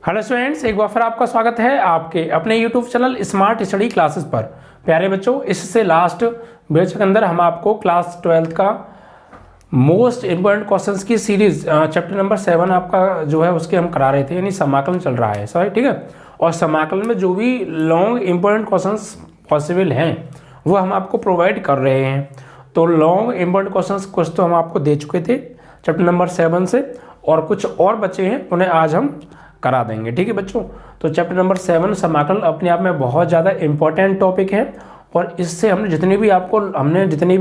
Hello students, एक बार फिर आपका स्वागत है आपके अपने YouTube channel smart study classes पर। प्यारे बच्चों, इससे लास्ट बैच के अंदर हम आपको क्लास 12th का मोस्ट इम्पोर्टेंट क्वेश्चंस की सीरीज चैप्टर नंबर 7 आपका जो है उसके हम करा रहे थे, यानी समाकलन चल रहा है सॉरी, ठीक है। और समाकलन में जो भी लॉन्ग इम्पोर्टेंट क्वेश्चंस पॉसिबल हैं वो हम आपको प्रोवाइड कर रहे हैं। तो लॉन्ग इम्पोर्टेंट क्वेश्चंस कुछ तो हम आपको दे चुके थे चैप्टर नंबर 7 से, और कुछ और बचे हैं उन्हें आज हम करा देंगे, ठीक है बच्चों। तो चैप्टर नंबर 7 समाकलन अपने आप में बहुत ज़्यादा इंपॉर्टेंट टॉपिक है, और इससे हमने जितने भी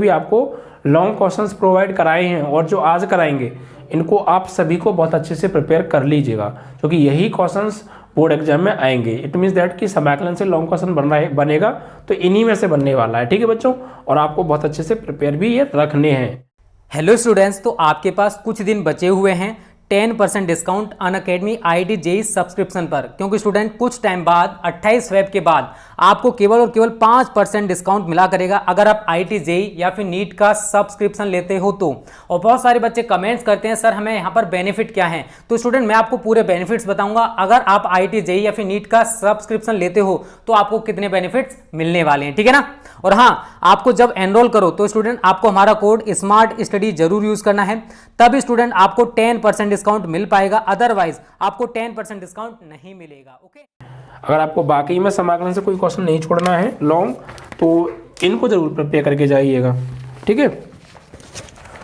आपको लॉन्ग क्वेश्चंस प्रोवाइड कराए हैं और जो आज कराएंगे, इनको आप सभी को बहुत अच्छे से प्रिपेयर कर लीजिएगा, क्योंकि यही क्वेश्चंस बोर्ड एग्जाम में आएंगे। इट मीन्स दैट कि समाकलन से लॉन्ग क्वेश्चन बनेगा तो इन्हीं में से बनने वाला है, ठीक है बच्चों। और आपको बहुत अच्छे से प्रिपेयर भी ये रखने हैं। हेलो स्टूडेंट्स, तो आपके पास कुछ दिन बचे हुए हैं 10% discount Unacademy IIT JEE subscription पर, क्योंकि स्टूडेंट कुछ टाइम बाद 28 फेब के बाद आपको केवल और केवल 5% डिस्काउंट मिला करेगा अगर आप IIT JEE या फिर नीट का सब्सक्रिप्शन लेते हो तो। और बहुत सारे बच्चे कमेंट्स करते हैं सर हमें यहाँ पर बेनिफिट क्या है, तो स्टूडेंट मैं आपको पूरे बेनिफिट्स बताऊंगा। अगर आप IIT JEE या फिर नीट का सब्सक्रिप्शन लेते हो तो आपको कितने बेनिफिट्स मिलने वाले हैं, ठीक है ना। और हाँ, आपको जब एनरोल करो तो स्टूडेंट आपको हमारा कोड स्मार्ट स्टडी जरूर यूज करना है, तब स्टूडेंट आपको 10% डिस्काउंट मिल पाएगा, अदरवाइज आपको 10% डिस्काउंट नहीं मिलेगा। ओके, अगर आपको बाकी में समाकलन से कोई क्वेश्चन नहीं छोड़ना है लॉन्ग, तो इनको जरूर प्रिपेयर करके जाइएगा, ठीक है।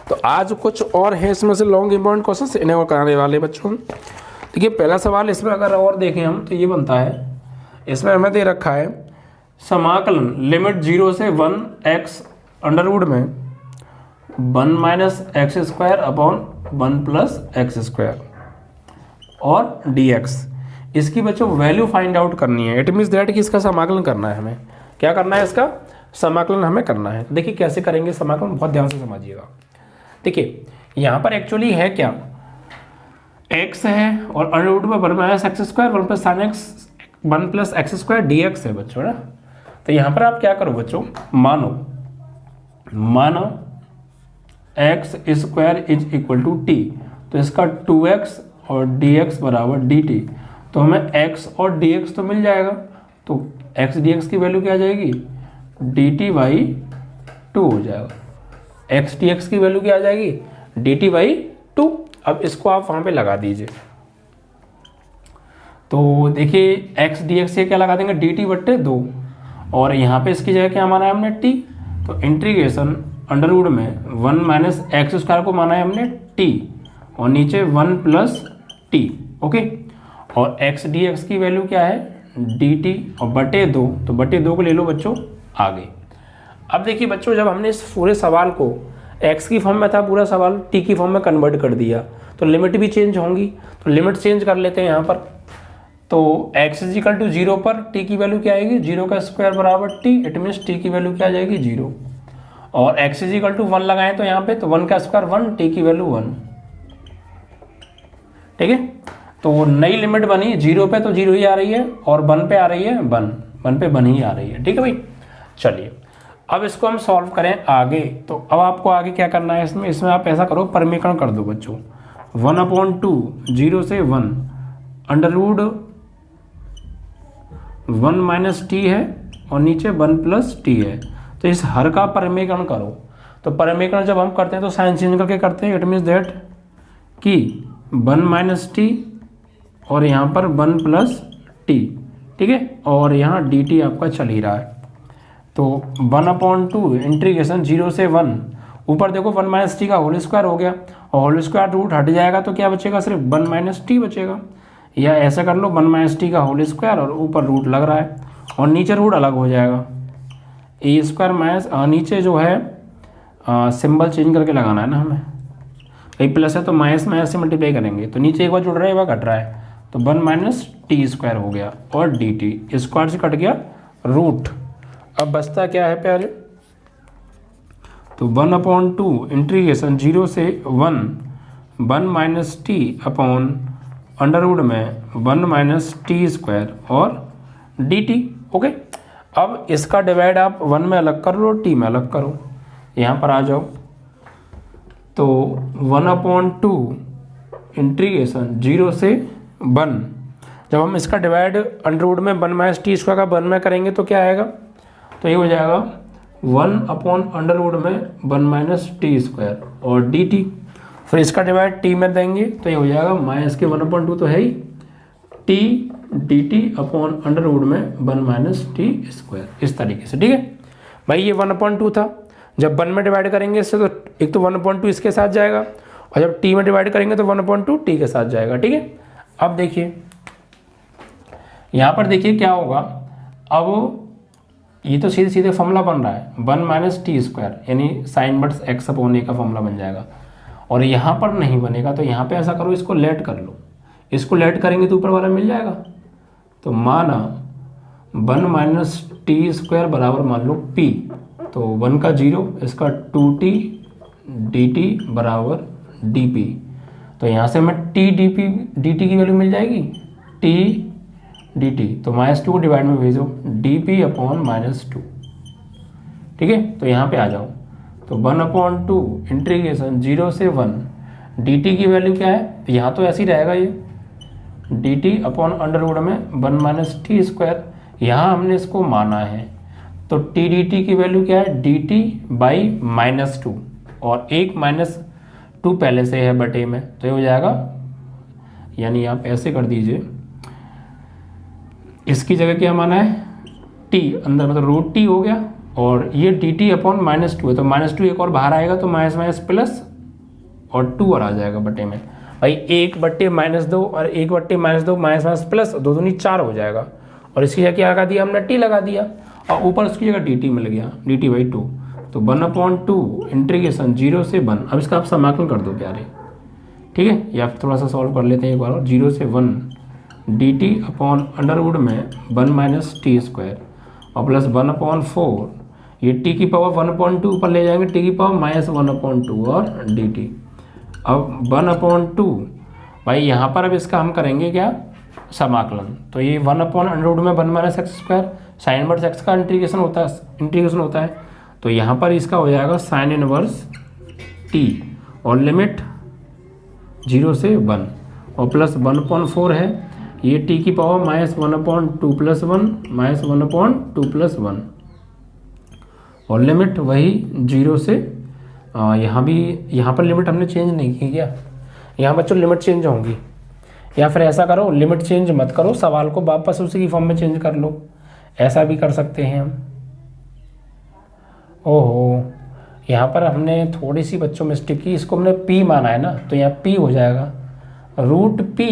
तो आज कुछ और है इसमें से लॉन्ग इंपॉर्टेंट क्वेश्चन, इन्हें और कराने वाले बच्चों। देखिए, पहला सवाल इसमें अगर और देखें हम तो ये बनता है, इसमें हमें दे रखा है समाकलन लिमिट 0 से 1x अंडर रूट में 1 minus x square upon 1 plus x square और dx। इसकी बच्चों वैल्यू फाइंड आउट करनी है। इट मीन्स दैट कि इसका समाकलन करना है, हमें क्या करना है, इसका समाकलन हमें करना है। देखिए कैसे करेंगे समाकलन, बहुत ध्यान से समझिएगा। देखिए यहाँ पर एक्चुअली है क्या, x है और अंडर रूट में 1 minus x square 1 plus sine x 1 plus x square dx है बच्चों ना। तो यहाँ पर आप क्या करो बच्चों, मानो x square is equal to t, तो इसका 2x और dx बराबर dt। तो हमें x और dx तो मिल जाएगा, तो x dx की वैल्यू क्या आ जाएगी, dt बाई 2 हो जाएगा। x dx की वैल्यू क्या आ जाएगी, dt बाई 2। अब इसको आप वहाँ पे लगा दीजिए, तो देखिए x dx से क्या लगा देंगे, dt बट्टे 2, और यहाँ पे इसकी जगह क्या माना है हमने, t। तो इंटीग्रेशन अंडर रूट में 1 माइनस एक्स स्क्वायर को माना है हमने t, और नीचे 1 प्लस t। ओके, और x dx की वैल्यू क्या है, dt और बटे 2, तो बटे 2 को ले लो बच्चों आगे। अब देखिए बच्चों, जब हमने इस पूरे सवाल को x की फॉर्म में था पूरा सवाल, t की फॉर्म में कन्वर्ट कर दिया, तो लिमिट भी चेंज होंगी। तो लिमिट चेंज कर लेते हैं यहाँ पर। तो x इज इक्वल टू 0 पर t की वैल्यू क्या आएगी, 0 का स्क्वायर बराबर t। इट मीन्स t की वैल्यू क्या आ जाएगी, 0। और x इज इक्वल टू 1 लगाएं तो यहाँ पे, तो 1 का स्क्वायर 1, t की वैल्यू 1, ठीक है। तो नई लिमिट बनी 0 पे, तो 0 ही आ रही है, और 1 पे आ रही है 1 पे 1 ही आ रही है, ठीक है भाई। चलिए अब इसको हम सॉल्व करें आगे। तो अब आपको आगे क्या करना है, इसमें आप ऐसा करो, परमीकरण कर दो बच्चों। 1/2 0 से 1 अंडर रूट 1 माइनस टी है और नीचे 1 प्लस टी है, तो इस हर का परमीकरण करो। तो परमीकरण जब हम करते हैं तो साइन चेंज करके करते हैं। इट मीन्स दैट कि 1 माइनस टी और यहाँ पर 1 प्लस टी, ठीक है, और यहाँ डी टी आपका चल ही रहा है। तो 1/2 इंटीग्रेशन 0 से 1, ऊपर देखो 1 माइनस टी का होल स्क्वायर हो गया, और होल स्क्वायर रूट हट जाएगा तो क्या बचेगा, सिर्फ 1 माइनस टी बचेगा। या ऐसा कर लो 1 माइनस टी का होल स्क्वायर और ऊपर रूट लग रहा है, और नीचे रूट अलग हो जाएगा, ए स्क्वायर माइनस नीचे जो है सिंबल चेंज करके लगाना है ना हमें, कहीं प्लस है तो माइनस माइनस से मल्टीप्लाई करेंगे, तो नीचे एक बार जुड़ रहा है एक बार घट रहा है, तो 1 माइनस टी स्क्वायर हो गया, और डी टी स्क्वायर से कट गया रूट। अब बचता क्या है प्यारे, तो 1/2 इंटीग्रेशन 0 से 1 minus t upon under root में 1 माइनस टी स्क्वायर और डी टी। ओके, अब इसका डिवाइड आप 1 में अलग कर लो, टी में अलग करो, यहाँ पर आ जाओ। तो 1/2 इंटीग्रेशन 0 से 1 जब हम इसका डिवाइड अंडर रूट में 1 माइनस टी स्क्वायर का 1 में करेंगे तो क्या आएगा, तो ये हो जाएगा 1 अपॉन अंडर रूट में 1 माइनस टी स्क्वायर और डी टी। फिर इसका डिवाइड टी में देंगे तो ये हो जाएगा माइनस के 1/2 तो है ही, T D T upon under root में 1 माइनस टी स्क्वायर, इस तरीके से। ठीक है भाई, ये 1/2 था। जब 1 में डिवाइड करेंगे इससे तो एक तो 1/2 इसके साथ जाएगा, और जब टी में डिवाइड करेंगे तो 1/2 टी के साथ जाएगा। ठीक है, अब देखिए यहाँ पर देखिए क्या होगा, अब ये तो सीधे सीधे फॉर्मूला बन रहा है 1 माइनस टी स्क्वायर यानी साइन इनवर्स एक्स अपॉन ए का फॉर्मूला बन जाएगा, और यहाँ पर नहीं बनेगा तो यहाँ पे ऐसा करो, इसको लेट कर लो, इसको लेट करेंगे तो ऊपर वाला मिल जाएगा। तो माना 1 माइनस टी स्क्वायर बराबर मान लो पी, तो 1 का 0, इसका 2t dt बराबर dp, तो यहाँ से हमें t dt की वैल्यू मिल जाएगी t dt, तो -2 को डिवाइड में भेजो dp अपॉन -2। ठीक है, तो यहाँ पे आ जाओ, तो 1/2 इंटीग्रेशन 0 से 1 dt की वैल्यू क्या है, यहाँ तो ऐसे ही रहेगा ये dt अपॉन अंडर रूट में 1 माइनस टी स्क्वायर, यहाँ हमने इसको माना है तो टी डी टी की वैल्यू क्या है, डी टी बाई -2, और एक -2 पहले से है बटे में, तो ये हो जाएगा, यानी आप ऐसे कर दीजिए, इसकी जगह क्या माना है टी अंदर मतलब रूट टी हो गया, और ये डी टी अपॉन -2 है तो -2 एक और बाहर आएगा तो माइनस माइनस प्लस और 2 और आ जाएगा बटे में। भाई 1/-2 और 1/-2 माइनस माइनस प्लस 2 दूनी 4 हो जाएगा, और इसकी जगह क्या लगा दिया हमने, टी लगा दिया, और ऊपर उसकी जगह डी टी मिल गया dt/2, तो 1/2 इंटीग्रेशन 0 से 1। अब इसका आप समाकलन कर दो प्यारे। ठीक है, या थोड़ा सा सॉल्व कर लेते हैं एक बार, और 0 से 1 dt अपॉन अंडर रूट में 1 माइनस टी स्क्वायर और प्लस 1/4, ये t की पावर 1/2 ऊपर ले जाएंगे, t की पावर -1/2 और dt। अब 1/2 भाई यहाँ पर अब इसका हम करेंगे क्या, समाकलन, तो ये 1/√1 में 1 minus x square, sine inverse x का इंटीग्रेशन होता है, तो यहाँ पर इसका हो जाएगा साइन इनवर्स टी, और लिमिट 0 से 1, और प्लस 1/4 है, ये टी की पावर -1/2 प्लस 1 -1/2 प्लस 1, और लिमिट वही 0 से यहाँ पर लिमिट हमने चेंज नहीं की क्या, यहाँ बच्चों लिमिट चेंज होंगी, या फिर ऐसा करो लिमिट चेंज मत करो, सवाल को वापस उसी की फॉर्म में चेंज कर लो, ऐसा भी कर सकते हैं हम। ओहो, यहाँ पर हमने थोड़ी सी बच्चों मिस्टेक की, इसको हमने p माना है ना, तो यहाँ p हो जाएगा √p,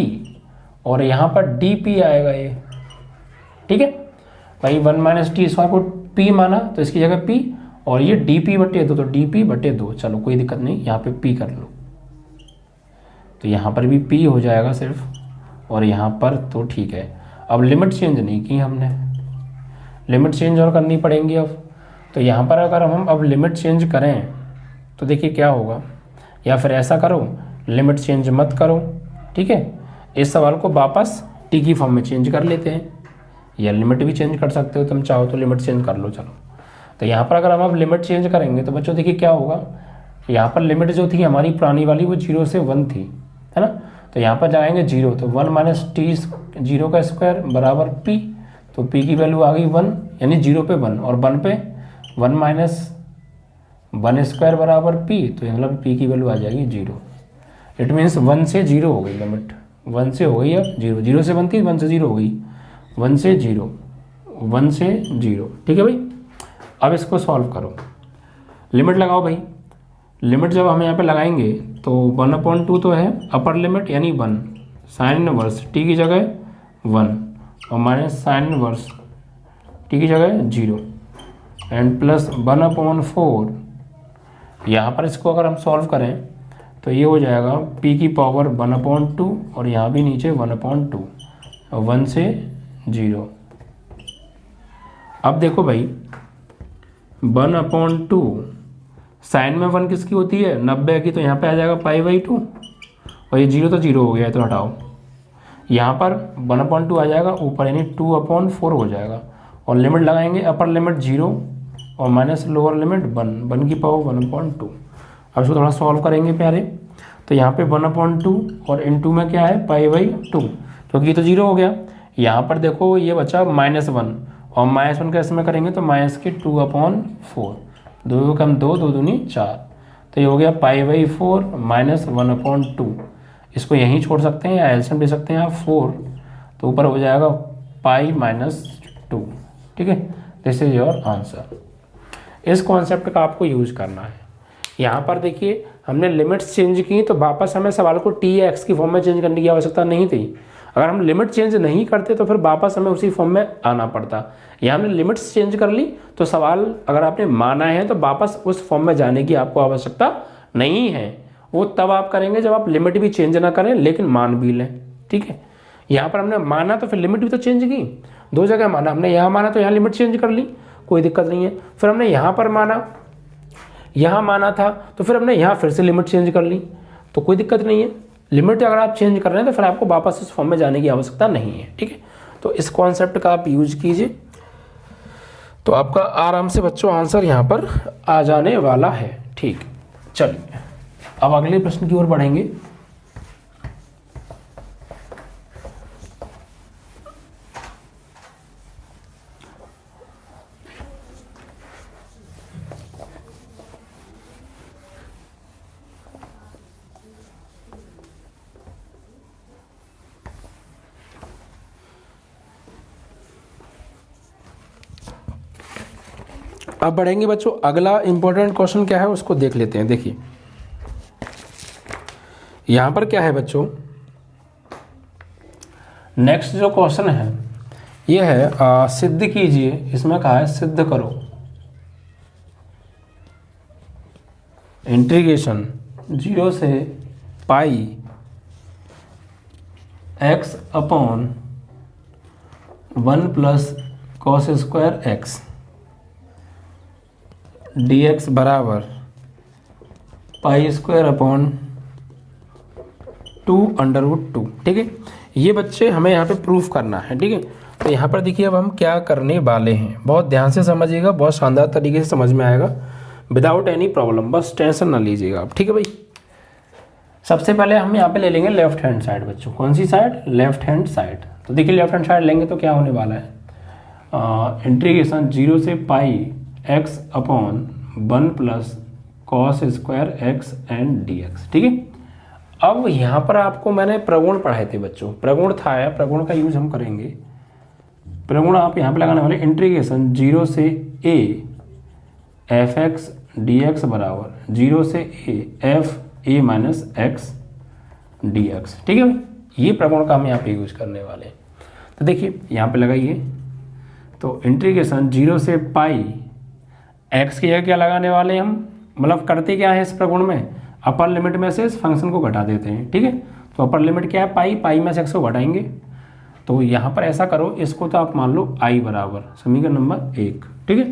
और यहाँ पर dp आएगा ये। ठीक है भाई, 1 माइनस टी स्क्वायर को p माना तो इसकी जगह p, और ये dp/2 तो dp/2, चलो कोई दिक्कत नहीं, यहाँ पे p कर लो, तो यहाँ पर भी p हो जाएगा सिर्फ, और यहाँ पर तो ठीक है। अब लिमिट चेंज नहीं की हमने, लिमिट चेंज और करनी पड़ेंगी अब, तो यहाँ पर अगर हम अब लिमिट चेंज करें तो देखिए क्या होगा, या फिर ऐसा करो लिमिट चेंज मत करो। ठीक है, इस सवाल को वापस टी की फॉर्म में चेंज कर लेते हैं, या लिमिट भी चेंज कर सकते हो, तुम चाहो तो लिमिट चेंज कर लो। चलो, तो यहाँ पर अगर हम अब लिमिट चेंज करेंगे तो बच्चों देखिए क्या होगा, यहाँ पर लिमिट जो थी हमारी पुरानी वाली वो 0 से 1 थी, है ना, तो यहाँ पर लगाएंगे 0, तो 1 माइनस टी 0 का स्क्वायर बराबर p, तो p की वैल्यू आ गई 1, यानी 0 पे 1 और 1 पे 1 माइनस 1 स्क्वायर बराबर p, तो मतलब p की वैल्यू आ जाएगी 0। इट मीन्स 1 से 0 हो गई लिमिट, 1 से हो गई अब 0, 0 से 1 थी 1 से 0 हो गई, 1 से 0, 1 से 0। ठीक है भाई, अब इसको सॉल्व करो, लिमिट लगाओ भाई, लिमिट जब हम यहाँ पे लगाएंगे तो 1/2 तो है अपर लिमिट यानी 1, साइन इनवर्स टी की जगह 1 और माइनस साइन इनवर्स टी की जगह 0 एंड प्लस 1/4। यहाँ पर इसको अगर हम सॉल्व करें तो ये हो जाएगा p की पावर 1/2 और यहाँ भी नीचे 1/2 और 1 से 0। अब देखो भाई 1/2 साइन में 1 किसकी होती है 90 की, तो यहाँ पे आ जाएगा π/2 और ये 0 तो 0 हो गया है तो हटाओ, यहाँ पर 1/2 आ जाएगा ऊपर यानी 2/4 हो जाएगा और लिमिट लगाएंगे अपर लिमिट 0 और माइनस लोअर लिमिट 1 की पावर 1/2। अब इसको थोड़ा सॉल्व करेंगे प्यारे, तो यहाँ पे 1/2 और इनटू में क्या है π/2, क्योंकि ये तो 0 हो गया। यहाँ पर देखो ये बचा -1 और -1 का इसमें करेंगे तो -2/4, 2 कम 2, 2 दूनी 4, तो ये हो गया π/4 -1/2। इसको यहीं छोड़ सकते हैं या एलसीएम ले सकते हैं आप 4, तो ऊपर हो जाएगा π-2। ठीक है, दिस इज योर आंसर। इस कॉन्सेप्ट का आपको यूज करना है। यहाँ पर देखिए हमने लिमिट्स चेंज की तो वापस हमें सवाल को टी या एक्स की फॉर्म में चेंज करने की आवश्यकता नहीं थी। अगर हम लिमिट चेंज नहीं करते तो फिर वापस हमें उसी फॉर्म में आना पड़ता। यहाँ हमने लिमिट्स चेंज कर ली तो सवाल अगर आपने माना है तो वापस उस फॉर्म में जाने की आपको आवश्यकता नहीं है। वो तब आप करेंगे जब आप लिमिट भी चेंज ना करें लेकिन मान भी लें। ठीक है, यहाँ पर हमने माना तो फिर लिमिट भी तो चेंज की, 2 जगह माना। हमने यहाँ माना तो यहाँ लिमिट चेंज कर ली, कोई दिक्कत नहीं है। फिर हमने यहाँ पर माना, यहाँ माना था तो फिर हमने यहाँ फिर से लिमिट चेंज कर ली, तो कोई दिक्कत नहीं है। लिमिट अगर आप चेंज कर रहे हैं तो फिर आपको वापस इस फॉर्म में जाने की आवश्यकता नहीं है। ठीक है, तो इस कॉन्सेप्ट का आप यूज कीजिए तो आपका आराम से बच्चों आंसर यहाँ पर आ जाने वाला है। ठीक, चलिए अब अगले प्रश्न की ओर बढ़ेंगे। अब बढ़ेंगे बच्चों, अगला इंपॉर्टेंट क्वेश्चन क्या है उसको देख लेते हैं। देखिए यहां पर क्या है बच्चों, नेक्स्ट जो क्वेश्चन है ये है सिद्ध कीजिए। इसमें कहा है सिद्ध करो इंटीग्रेशन 0 से pi x upon 1 plus cos square x dx बराबर π² अपॉन 2√2। ठीक है, ये बच्चे हमें यहाँ पे प्रूफ करना है। ठीक है, तो यहाँ पर देखिए अब हम क्या करने वाले हैं, बहुत ध्यान से समझिएगा, बहुत शानदार तरीके से समझ में आएगा, विदाउट एनी प्रॉब्लम, बस टेंशन ना लीजिएगा आप। ठीक है भाई, सबसे पहले हम यहाँ पे ले लेंगे लेफ्ट हैंड साइड बच्चों। कौन सी साइड? Left hand side. तो देखिए लेफ्ट हैंड साइड लेंगे तो क्या होने वाला है, इंटीग्रेशन 0 से pi x upon 1 plus cos square x and dx। ठीक है, अब यहाँ पर आपको मैंने प्रगुण पढ़ाए थे बच्चों, प्रगुण था या प्रगुण का यूज हम करेंगे। प्रगुण आप यहाँ पे लगाने वाले इंटीग्रेशन 0 से a f(x) dx बराबर 0 से a f(a minus x dx। ठीक है, ये प्रगुण का हम यहाँ पे यूज करने वाले हैं। तो देखिए यहाँ पे लगाइए, तो इंटीग्रेशन 0 से पाई x की जगह क्या लगाने वाले हैं हम, मतलब करते क्या है इस प्रगुण में, अपर लिमिट में से इस फंक्शन को घटा देते हैं। ठीक है, तो अपर लिमिट क्या है पाई, पाई में से x को घटाएंगे। तो यहाँ पर ऐसा करो, इसको तो आप मान लो i बराबर समीकरण नंबर 1। ठीक है,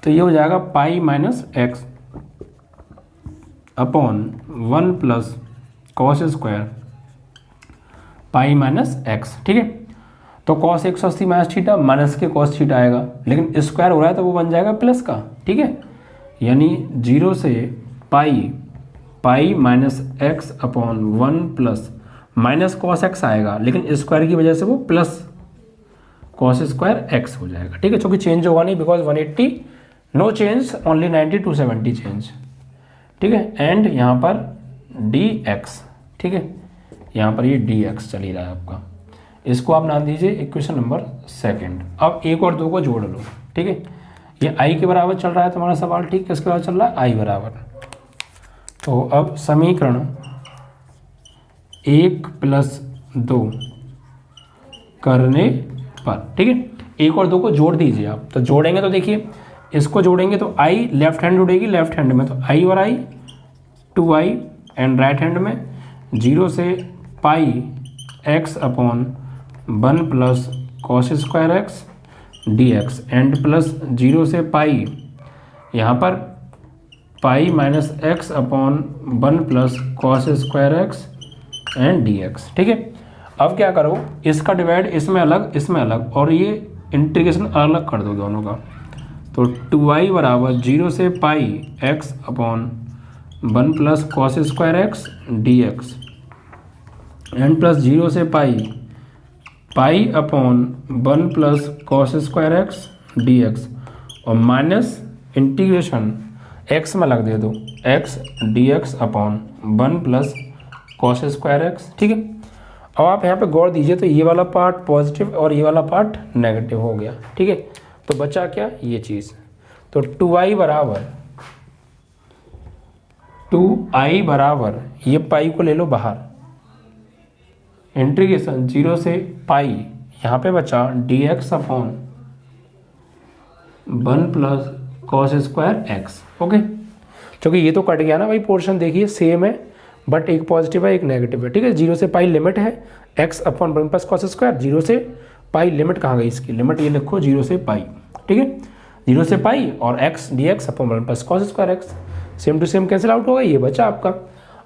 तो ये हो जाएगा pi minus x upon 1 plus cos square pi minus x. ठीक है, तो कॉस 180 माइनस थीटा माइनस के कॉस थीटा आएगा, लेकिन स्क्वायर हो रहा है तो वो बन जाएगा प्लस का। ठीक है, यानी 0 से pi minus x upon 1 plus minus cos x आएगा, लेकिन स्क्वायर की वजह से वो प्लस कॉस स्क्वायर एक्स हो जाएगा। ठीक है, क्योंकि चेंज होगा नहीं, because 180 no change, only 90 to 70 change. ठीक है, एंड यहाँ पर dx। ठीक है, यहाँ पर ये dx चल ही रहा है आपका, इसको आप नाम दीजिए इक्वेशन नंबर 2। अब 1 और 2 को जोड़ लो। ठीक है, ये i के बराबर चल रहा है तुम्हारा सवाल। ठीक है, इसके बाद चल रहा है i बराबर, तो अब समीकरण 1 प्लस 2 करने पर, ठीक है, 1 और 2 को जोड़ दीजिए आप। तो जोड़ेंगे तो देखिए इसको जोड़ेंगे तो i लेफ्ट हैंड जुड़ेगी, लेफ्ट हैंड में तो i और i 2i, and right hand में 0 से pi x upon 1 plus cos square x dx and plus 0 से पाई यहाँ पर pi minus x upon 1 plus cos square x and dx। ठीक है, अब क्या करो, इसका डिवाइड इसमें अलग इसमें अलग, और ये इंटीग्रेशन अलग कर दो दोनों का। तो 2i बराबर 0 से pi x upon 1 plus cos square x dx and plus 0 से pi upon 1 plus cos square x d x और माइनस इंटीग्रेशन एक्स में लग दे दो x d x upon 1 plus cos square x. ठीक है, अब आप यहाँ पे गौर दीजिए तो ये वाला पार्ट पॉजिटिव और ये वाला पार्ट नेगेटिव हो गया। ठीक है, तो बचा क्या ये चीज़, तो 2i बराबर ये पाई को ले लो बाहर, इंटीग्रेशन 0 से पाई, यहाँ पे बचा dx upon 1 plus cos square x. Okay, क्योंकि ये तो कट गया ना भाई, पोर्शन देखिए सेम है बट एक पॉजिटिव है एक नेगेटिव है। ठीक है, 0 से पाई लिमिट है x upon 1 plus cos square, 0 से पाई लिमिट कहाँ गई इसकी, लिमिट ये लिखो 0 से पाई। ठीक है, 0 से पाई और x dx upon 1 plus cos square x, same to same cancel out होगा, ये बचा आपका।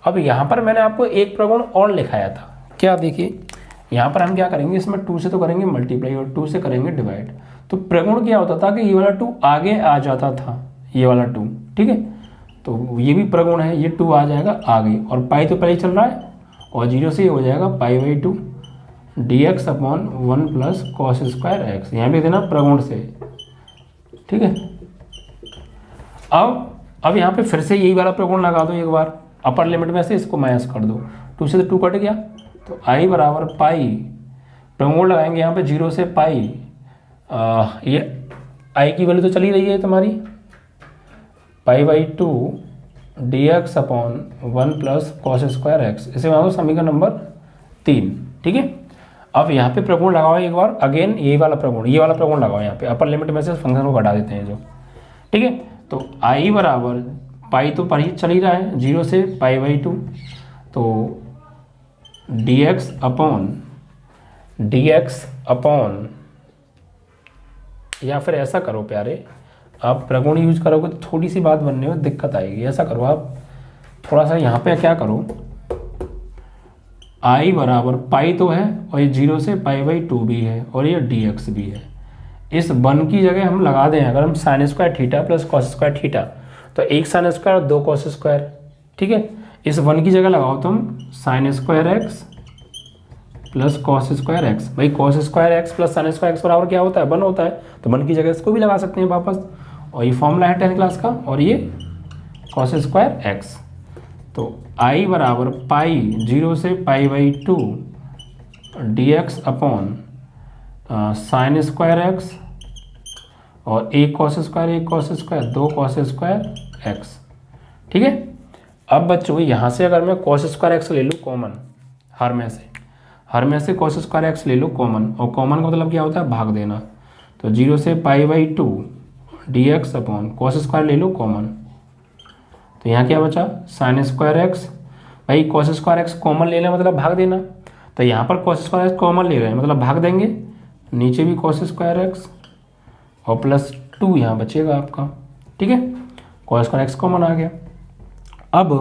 अब यहाँ पर मैंने आपको एक प्रगुण और लिखाया था, क्या देखिए यहाँ पर हम क्या करेंगे, इसमें 2 से तो करेंगे मल्टीप्लाई और 2 से करेंगे डिवाइड। तो प्रगुण क्या होता था कि ये वाला 2 आगे आ जाता था, ये वाला 2। ठीक है, तो ये भी प्रगुण है, ये 2 आ जाएगा आगे और पाई तो पहले चल रहा है और 0 से ये हो जाएगा पाई/2 dx upon 1 plus cos square x, यहाँ भी देना प्रगुण से। ठीक है, अब यहाँ पे फिर से यही वाला प्रगुण लगा दो एक बार, अपर लिमिट में से इसको माइनस कर दो, 2 से तो 2 कट गया, तो i बराबर पाई, प्रगुण लगाएंगे यहाँ पे 0 से पाई, ये i की वैल्यू तो चली रही है तुम्हारी पाई/2 dx upon 1 plus cos square x, इसे मान लो समीकरण नंबर 3। ठीक है, अब यहाँ पे प्रगुण लगाओ एक बार, अगेन यही वाला प्रगुण, ये वाला प्रगुण लगाओ यहाँ पे, अपर लिमिट में से फंक्शन को घटा देते हैं जो। ठीक है, तो i बराबर पाई तो पर ही चल ही रहा है 0 से पाई/2, तो dx अपॉन या फिर ऐसा करो प्यारे, आप प्रगुण यूज करोगे तो थोड़ी सी बात बनने में दिक्कत आएगी। ऐसा करो आप थोड़ा सा यहाँ पे क्या करो, i बराबर पाई तो है और ये 0 से पाई/2 भी है और ये dx भी है, इस 1 की जगह हम लगा दें अगर हम sine square theta plus cos square theta, तो एक साइन स्क्वायर और 2 कॉस स्क्वायर। ठीक है, इस 1 की जगह लगाओ तुम sine square x plus cos square x. भाई cos square x plus sine square x बराबर क्या होता है, 1 होता है, तो 1 की जगह इसको भी लगा सकते हैं वापस, और ये फॉर्मूला है 10th क्लास का, और ये कॉस स्क्वायर एक्स। तो i बराबर पाई 0 से पाई/2 dx upon sine square x और एक cos square 2 cos square x. ठीक है, अब बच्चों यहाँ से अगर मैं कॉस स्क्वायर एक्स ले लूँ कॉमन, हर में से कॉस स्क्वायर एक्स ले लो कॉमन, और कॉमन का मतलब क्या होता है भाग देना, तो 0 से पाई/2 dx अपॉन कॉस स्क्वायर ले लो कॉमन, तो यहाँ क्या बचा साइन स्क्वायर एक्स। भाई कॉस स्क्वायर एक्स कॉमन ले लें मतलब भाग देना, तो यहाँ पर कॉस स्क्वायर एक्स कॉमन ले रहे हैं मतलब भाग देंगे, नीचे भी कॉस स्क्वायर एक्स और प्लस 2 यहाँ बचेगा आपका। ठीक है, कॉस स्क्वायर एक्स कॉमन आ गया। अब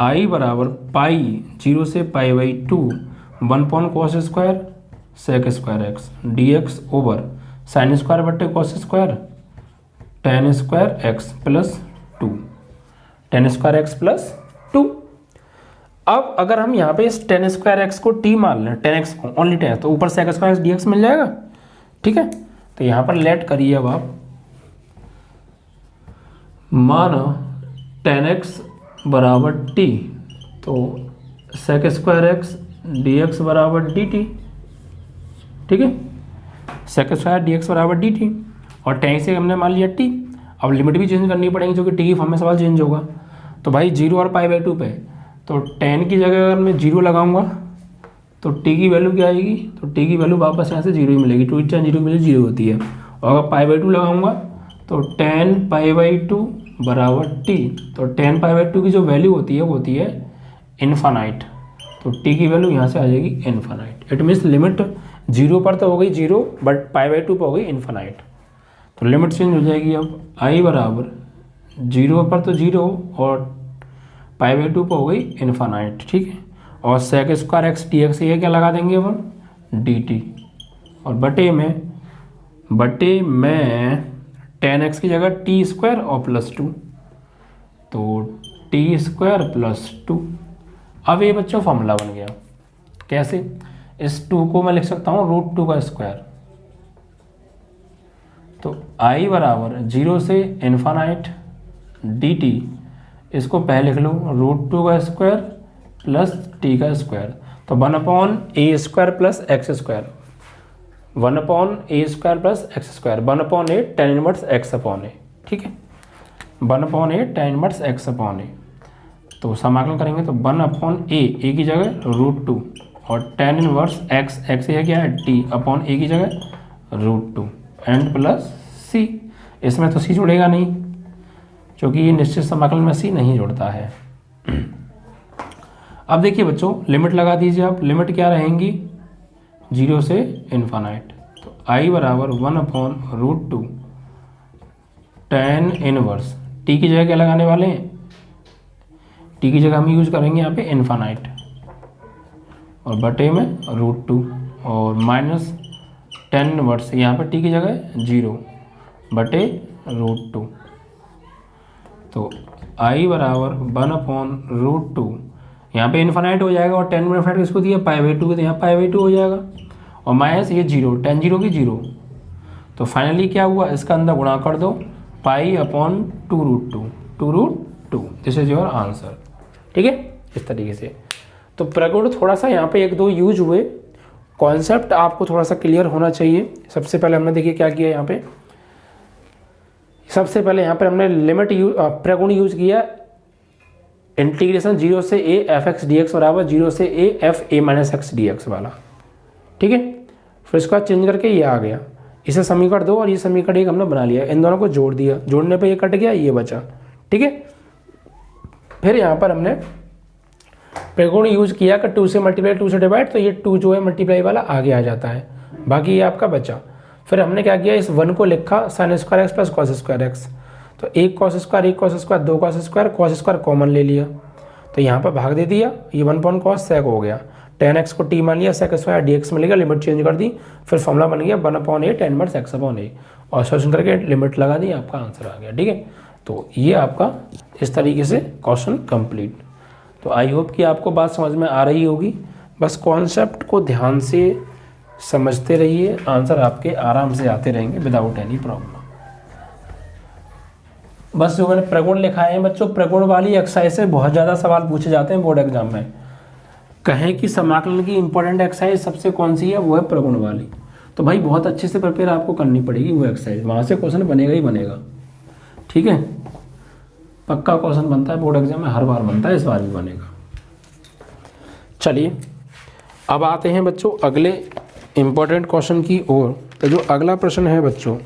i बराबर पाई 0 से पाई/2 1 upon cos square sec square x dx over sine square बट्टे cos square tan square x plus 2, tan square x plus 2। अब अगर हम यहाँ पे इस टेन स्क्वायर एक्स को t मान लें, 10x को ओनली 10, तो ऊपर सेक स्क्वायर एक्स dx मिल जाएगा। ठीक है, तो यहाँ पर लेट करिए अब आप, माना 10x बराबर t, तो सेक स्क्वायर एक्स dx बराबर dt। ठीक है, सेक स्क्वायर dx बराबर dt, और 10 से हमने मान लिया t। अब लिमिट भी चेंज करनी पड़ेगी क्योंकि t की फॉर्म में सवाल चेंज होगा, तो भाई 0 और पाई/2 पे, तो 10 की जगह अगर मैं 0 लगाऊंगा तो t की वैल्यू क्या आएगी, तो t की वैल्यू वापस यहाँ से 0 ही मिलेगी, 2 10 0 मिले 0 होती है, और अगर पाई/2 लगाऊंगा तो 10 पाई/2 बराबर t, तो 10 पाई/2 की जो वैल्यू होती है वो होती है इन्फानाइट, तो t की वैल्यू यहाँ से आ जाएगी इन्फानाइट। इट मीन्स लिमिट 0 पर तो हो गई 0 बट पाई/2 पर हो गई इन्फानाइट, तो लिमिट चेंज हो जाएगी। अब i बराबर 0 पर तो 0 और पाई/2 पर हो गई इन्फानाइट। ठीक है, और सेक स्क्वायर एक्स dx ये क्या लगा देंगे अपन dt, और बटे में 10x की जगह टी स्क्वायर और प्लस 2, तो टी स्क्वायर प्लस 2 अब ये बच्चों फॉर्मूला बन गया। कैसे? इस 2 को मैं लिख सकता हूँ √2 का स्क्वायर। तो I बराबर 0 से इन्फानाइट dt, इसको पहले लिख लो √2 का स्क्वायर प्लस t का स्क्वायर। तो 1/a² plus x², 1/a² plus x², 1/a tan inverse x/a। ठीक है, 1/a tan इनवर्स x/a। तो समाकलन करेंगे तो 1/a की जगह √2 और tan इनवर्स x यह क्या है t/a की जगह √2 एंड प्लस c। इसमें तो c जुड़ेगा नहीं क्योंकि ये निश्चित समाकलन में c नहीं जुड़ता है। अब देखिए बच्चों, लिमिट लगा दीजिए आप। लिमिट क्या रहेंगी? 0 से इन्फानाइट। तो I बराबर 1/√2 tan इनवर्स, t की जगह क्या लगाने वाले हैं? t की जगह हम यूज करेंगे यहाँ पे इन्फानाइट और बटे में √2 और माइनस tan इनवर्स, यहाँ पे t की जगह 0 बटे √2। तो I बराबर 1/√2, यहाँ पे इन्फानाइट हो जाएगा और tan इनफाइनाइट किसको दिया? π/2, तो यहाँ π/2 हो जाएगा और माइनस ये 0, tan 0 की 0। तो फाइनली क्या हुआ? इसका अंदर गुणा कर दो π/2√2, 2√2। This is your answer. ठीक है, इस तरीके से। तो प्रगुण थोड़ा सा यहाँ पे 1-2 यूज हुए, कॉन्सेप्ट आपको थोड़ा सा क्लियर होना चाहिए। सबसे पहले हमने देखिए क्या किया यहाँ पे। सबसे पहले यहाँ पर हमने लिमिट प्रगुण यूज किया, इंटीग्रेशन 0 से a f(x) dx बराबर 0 से a f a - x dx वाला। ठीक है, फिर इसका चेंज करके ये आ गया। इसे समीकरण 2 और ये समीकरण 1 हमने बना लिया। इन दोनों को जोड़ दिया, जोड़ने पे ये कट गया, ये बचा। ठीक है, फिर यहाँ पर हमने प्रगुण यूज किया कि 2 से मल्टीप्लाई 2 से डिवाइड, तो ये 2 जो है मल्टीप्लाई वाला आगे आ जाता है, बाकी ये आपका बचा। फिर हमने क्या किया, इस 1 को लिखा sin² x plus cos² x। तो 1 cos², 1 cos², 2 cos², cos² common ले लिया, तो यहाँ पर भाग दे दिया, ये 1/cos sec हो गया। tan x को t मान लिया, sec² dx मिलेगा, लिमिट चेंज कर दी, फिर फॉर्मूला बन गया 1/a tan इनवर्स x/a और सॉल्यूशन करके लिमिट लगा दी, आपका आंसर आ गया। ठीक है, तो ये आपका इस तरीके से क्वेश्चन कंप्लीट। तो आई होप कि आपको बात समझ में आ रही होगी। बस कॉन्सेप्ट को ध्यान से समझते रहिए, आंसर आपके आराम से आते रहेंगे विदाउट एनी प्रॉब्लम। बस जो मैंने प्रगुण लिखाए हैं बच्चों, प्रगुण वाली एक्सरसाइज से बहुत ज़्यादा सवाल पूछे जाते हैं बोर्ड एग्जाम में। कहें कि समाकलन की इंपॉर्टेंट एक्सरसाइज सबसे कौन सी है, वो है प्रगुण वाली। तो भाई बहुत अच्छे से प्रिपेयर आपको करनी पड़ेगी वो एक्सरसाइज, वहाँ से क्वेश्चन बनेगा ही बनेगा। ठीक है, पक्का क्वेश्चन बनता है बोर्ड एग्जाम में, हर बार बनता है, इस बार भी बनेगा। चलिए अब आते हैं बच्चों अगले इम्पोर्टेंट क्वेश्चन की ओर। तो जो अगला प्रश्न है बच्चों,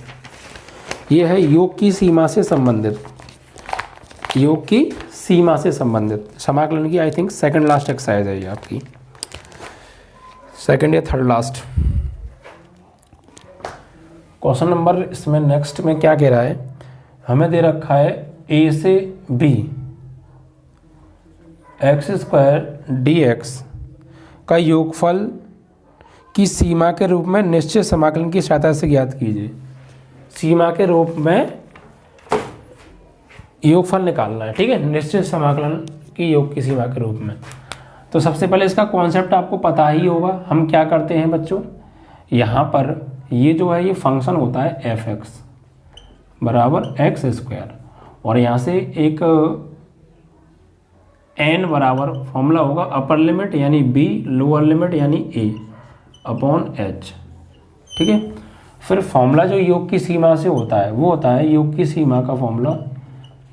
ये है योग की सीमा से संबंधित, योग की सीमा से संबंधित समाकलन की I think second last exercise है ये आपकी, सेकंड या थर्ड लास्ट क्वेश्चन नंबर। इसमें नेक्स्ट में क्या कह रहा है, हमें दे रखा है a से b x² dx का योगफल की सीमा के रूप में निश्चित समाकलन की सहायता से ज्ञात कीजिए। सीमा के रूप में योगफल निकालना है। ठीक है, निश्चित समाकलन की योग की सीमा के रूप में। तो सबसे पहले इसका कॉन्सेप्ट आपको पता ही होगा। हम क्या करते हैं बच्चों, यहाँ पर ये जो है ये फंक्शन होता है f(x) बराबर x² और यहाँ से एक n बराबर फॉर्मूला होगा अपर लिमिट यानी b, लोअर लिमिट यानी a/h। ठीक है, फिर फॉर्मूला जो योग की सीमा से होता है वो होता है योग की सीमा का फॉर्मूला,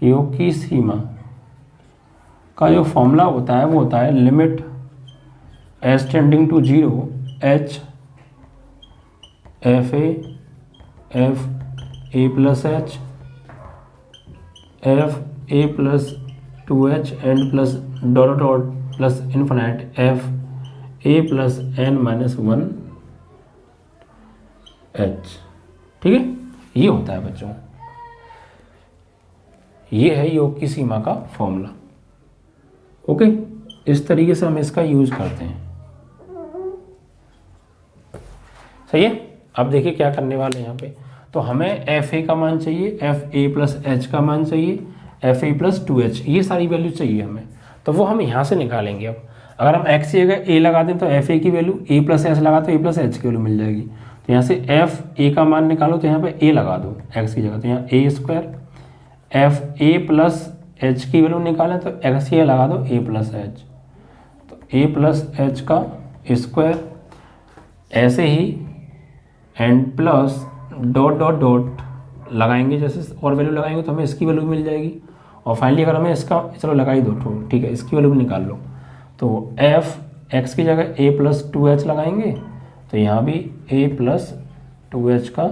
योग की सीमा का जो फॉर्मूला होता है वो होता है limit s tending to 0 h f a plus h f a plus 2h and plus dot dot plus infinite f a plus n minus 1 h। ठीक है, ये होता है बच्चों, ये है योग की सीमा का फॉर्मूला। ओके, इस तरीके से हम इसका यूज करते हैं। सही है, अब देखिए क्या करने वाले हैं यहाँ पे। तो हमें एफ ए का मान चाहिए, एफ ए प्लस एच का मान चाहिए, एफ ए प्लस 2h, ये सारी वैल्यू चाहिए हमें। तो वो हम यहाँ से निकालेंगे। अब अगर हम x की जगह a लगा दें तो एफ ए की वैल्यू a प्लस एच लगा तो a प्लस एच की वैल्यू मिल जाएगी। तो यहाँ से एफ ए का मान निकालो तो यहाँ पे a लगा दो x की जगह, तो यहाँ a square, F A plus H की वैल्यू निकालें तो x की लगा दो a प्लस एच, तो a प्लस एच का स्क्वायर, ऐसे ही and plus dot dot dot लगाएंगे, जैसे और वैल्यू लगाएंगे तो हमें इसकी वैल्यू मिल जाएगी। और फाइनली अगर हमें इसका, चलो लगा ही दो तो ठीक है, इसकी वैल्यू भी निकाल लो। तो एफ एक्स की जगह a प्लस 2h लगाएंगे तो यहाँ भी a प्लस 2h का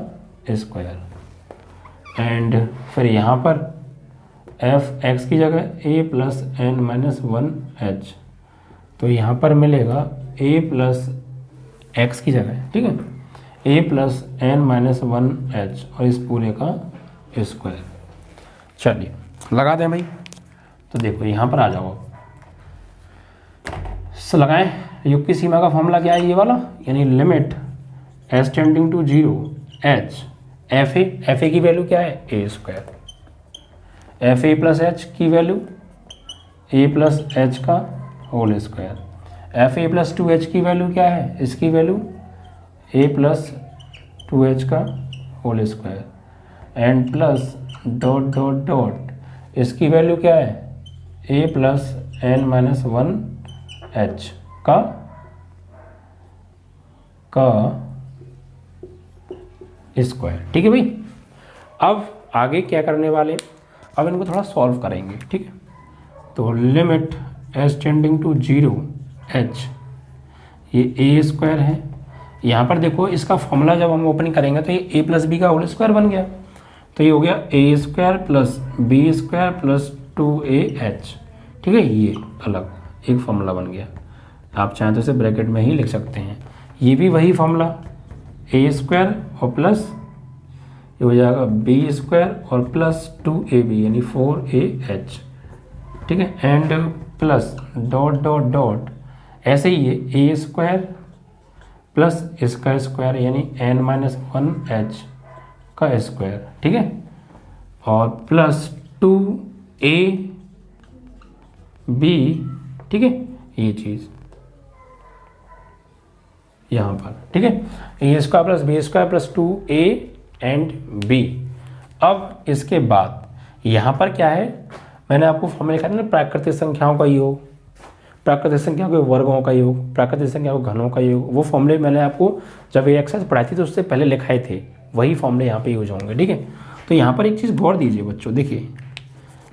स्क्वायर, एंड फिर यहाँ पर एफ एक्स की जगह a plus n minus 1h, तो यहाँ पर मिलेगा a प्लस एक्स की जगह, ठीक है, a plus n minus 1h और इस पूरे का स्क्वायर। चलिए लगा दें भाई। तो देखो यहाँ पर आ जाओ, लगाएं। युग की सीमा का फॉर्मूला क्या है, ये वाला, यानी limit s tending to 0 h f a की वैल्यू क्या है a square, F A plus H की वैल्यू a प्लस एच का whole square, F A plus 2h की वैल्यू क्या है, इसकी वैल्यू a प्लस 2h का whole square, and plus dot dot dot इसकी वैल्यू क्या है a plus n minus 1h का स्क्वायर। ठीक है भाई। अब आगे क्या करने वाले, अब इनको थोड़ा सॉल्व करेंगे, ठीक है। तो limit s tending to 0 h, ये a स्क्वायर है। यहाँ पर देखो इसका फॉर्मूला जब हम ओपन करेंगे तो ये a प्लस बी का होल स्क्वायर बन गया, तो ये हो गया a square plus B square plus 2ah, ठीक है। ये अलग एक फॉर्मूला बन गया, आप चाहें तो इसे ब्रैकेट में ही लिख सकते हैं। ये भी वही फॉर्मूला a स्क्वायर और प्लस ये हो जाएगा b स्क्वायर और प्लस 2ab यानी 4ah, ठीक है, and plus dot dot dot ऐसे ही ये a स्क्वायर प्लस इसका स्क्वायर यानी n माइनस 1h का स्क्वायर, ठीक है, और प्लस 2ab, ठीक है, ये चीज़ यहाँ पर, ठीक है, A square plus B square plus 2a and b। अब इसके बाद यहाँ पर क्या है, मैंने आपको फॉर्मूला लिखा था ना, प्राकृतिक संख्याओं का योग, प्राकृतिक संख्याओं के वर्गों का योग, प्राकृतिक संख्याओं के घनों का योग, वो फॉर्मूले मैंने आपको जब ये एक्सरसाइज पढ़ाई थी तो उससे पहले लिखाए थे, वही फॉर्मूले यहाँ पे यूज होंगे, ठीक है। तो यहाँ पर एक चीज़ गौर दीजिए बच्चों, देखिए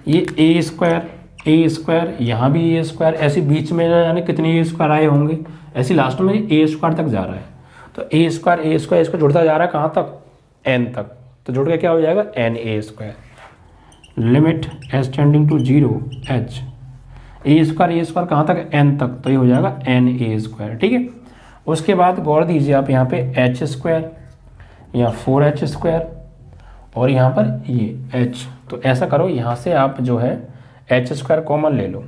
ये ए स्क्वायर, यहाँ भी ए स्क्वायर, ऐसे बीच में यानी कितने ए स्क्वायर आए होंगे, ऐसे लास्ट में ए स्क्वायर तक जा रहा है, तो ए स्क्वायर इसको जुड़ता जा रहा है कहाँ तक, एन तक, तो जुड़ के क्या हो जाएगा n a square. Limit s tending to 0 h, a square कहाँ तक, एन तक, तो ये हो जाएगा एन ए स्क्वायर, ठीक है। उसके बाद गौर दीजिए आप यहाँ पे एच स्क्वायर या 4h स्क्वायर और यहाँ पर ये h, तो ऐसा करो यहाँ से आप जो है एच स्क्वायर कॉमन ले लो,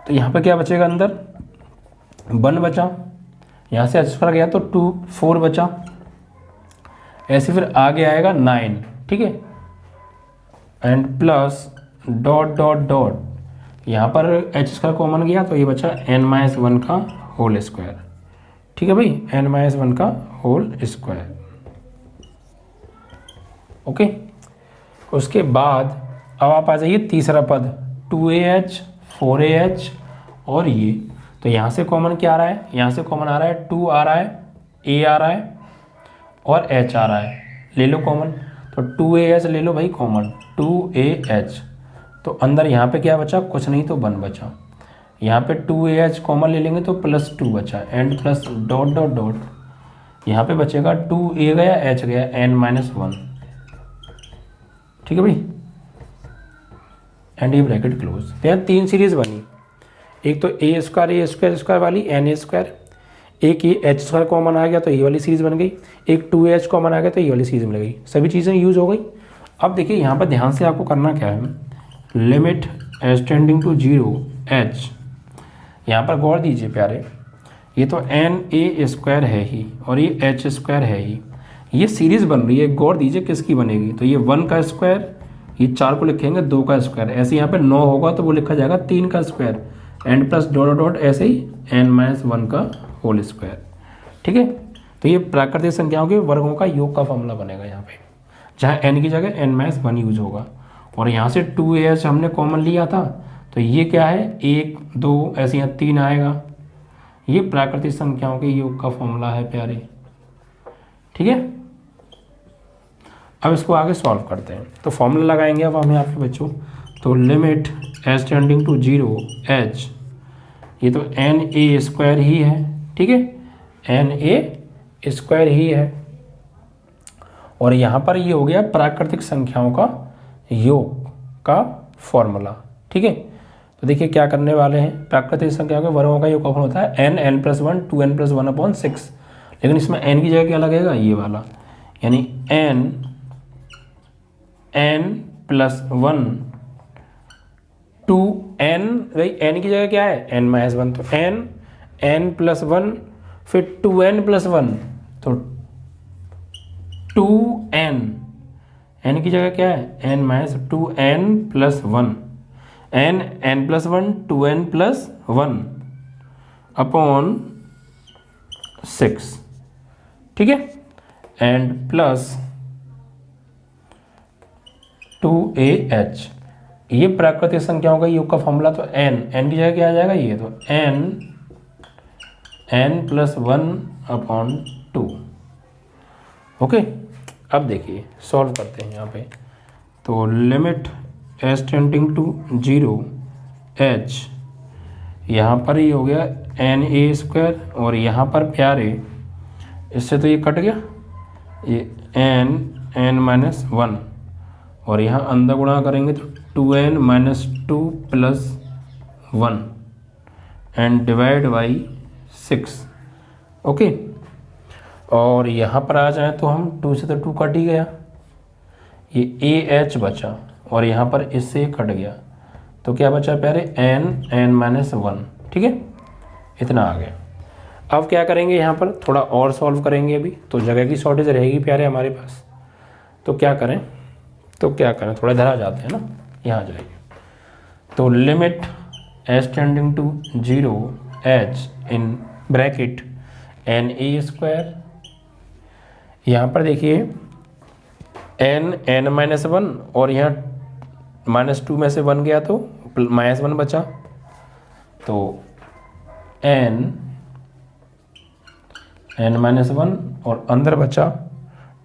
तो यहाँ पर क्या बचेगा, अंदर 1 बचा, यहाँ से एच स्क्वायर गया तो 4 बचा, ऐसे फिर आगे आएगा 9, ठीक है, and plus dot dot dot यहाँ पर एच स्क्वायर कॉमन गया तो ये बचा n-1 का होल स्क्वायर, ठीक है भाई, n-1 का होल स्क्वायर, ओके। उसके बाद अब आप आ जाइए तीसरा पद 2ah 4ah और ये, तो यहाँ से कॉमन क्या आ रहा है, यहाँ से कॉमन आ रहा है 2 आ रहा है, a आ रहा है और h आ रहा है, ले लो कॉमन, तो 2ah ले लो भाई कॉमन, 2ah, तो अंदर यहाँ पे क्या बचा, कुछ नहीं तो 1 बचा, यहाँ पे 2ah कॉमन ले लेंगे तो प्लस 2 बचा, and plus dot dot dot यहाँ पे बचेगा 2a गया h गया n-1, ठीक है भाई, एंड ये ब्रैकेट क्लोज। तो यहाँ 3 सीरीज बनी, एक तो a स्क्वायर वाली n a स्क्वायर, एक ये h स्क्वायर कॉमन आ गया तो ये वाली सीरीज बन गई, एक 2h कॉमन आ गया तो ये वाली सीरीज मिल गई, सभी चीज़ें यूज हो गई। अब देखिए यहाँ पर ध्यान से आपको करना क्या है, limit s tending to 0 h, यहाँ पर गौर दीजिए प्यारे, ये तो n a स्क्वायर है ही और ये h स्क्वायर है ही, ये सीरीज बन रही है, गौर दीजिए किसकी बनेगी, तो ये 1 का स्क्वायर, ये 4 को लिखेंगे 2 का स्क्वायर, ऐसे यहाँ पे 9 होगा तो वो लिखा जाएगा 3 का square, n plus dot dot ऐसे ही एन माइनस वन का होल स्क्वायर। ठीक है, तो ये प्राकृतिक संख्याओं के वर्गों का योग का फॉर्मूला बनेगा यहाँ पे, जहाँ एन की जगह एन माइनस वन यूज होगा। और यहाँ से 2AH हमने कॉमन लिया था, तो ये क्या है 1 2 ऐसे यहाँ 3 आएगा। ये प्राकृतिक संख्याओं के योग का फॉर्मूला है प्यारे। ठीक है, अब इसको आगे सॉल्व करते हैं। तो फॉर्मूला लगाएंगे अब हम यहाँ पे बच्चों। तो limit H tending to 0 h, ये तो एन ए स्क्वायर ही है। ठीक है, एन ए स्क्वायर ही है। और यहाँ पर ये हो गया प्राकृतिक संख्याओं का योग का फॉर्मूला। ठीक है, तो देखिए क्या करने वाले हैं, प्राकृतिक संख्याओं के वर्गों का योग कौन होता है n n plus one 2n plus 1/6। लेकिन इसमें n की जगह क्या लगेगा ये वाला, यानी n n plus one 2n, भाई n की जगह क्या है n माइनस वन, तो n n प्लस वन फिर 2n प्लस वन, तो 2n, n की जगह क्या है n minus 2n plus one, n n plus one 2n plus one upon 6। ठीक है, एंड प्लस 2AH, ये प्राकृतिक संख्याओं का योग का फॉर्मूला। तो n की जगह क्या आ जाएगा ये, तो n plus one upon 2। Okay, अब देखिए सॉल्व करते हैं यहाँ पे। तो limit H tending to 0 h, यहाँ पर ये हो गया एन ए स्क्वायर, और यहाँ पर प्यारे इससे तो ये कट गया, ये n माइनस वन, और यहाँ अंदर गुणा करेंगे तो 2n minus 2 plus 1 and divide by 6। Okay, और यहाँ पर आ जाए तो हम 2 से तो 2 कट ही गया, ये AH बचा, और यहाँ पर इससे कट गया, तो क्या बचा प्यारे n माइनस वन। ठीक है, इतना आ गया। अब क्या करेंगे, यहाँ पर थोड़ा और सॉल्व करेंगे, अभी तो जगह की शॉर्टेज रहेगी प्यारे हमारे पास। तो क्या करें, थोड़ा इधर आ जाते हैं ना, यहाँ जाइए। तो limit H tending to 0 h in bracket n a square, यहाँ पर देखिए n माइनस वन, और यहाँ माइनस 2 में से 1 गया तो माइनस 1 बचा, तो n माइनस वन, और अंदर बचा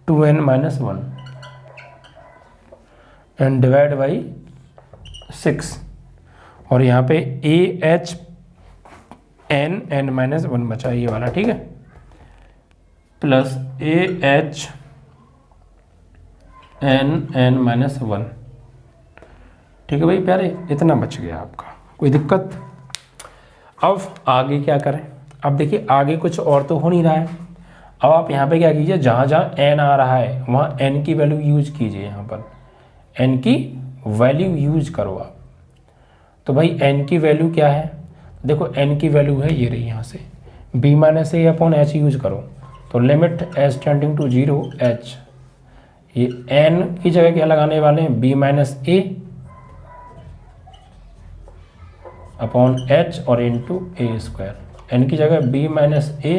2n minus one and divide by 6, और यहाँ पे AH n माइनस वन बचा ये वाला। ठीक है, plus AH n minus one. ठीक है भाई प्यारे, इतना बच गया आपका, कोई दिक्कत। अब आगे क्या करें, अब देखिए आगे कुछ और तो हो नहीं रहा है। अब आप यहाँ पे क्या कीजिए, जहाँ जहाँ n आ रहा है वहाँ n की वैल्यू यूज कीजिए, यहाँ पर n की वैल्यू यूज करो आप। तो भाई n की वैल्यू क्या है, देखो n की वैल्यू है ये रही, यहाँ से b minus a upon h use करो। तो limit H tending to 0 h, ये n की जगह क्या लगाने वाले हैं b minus a upon h और इंटू ए स्क्वायर, n की जगह b minus a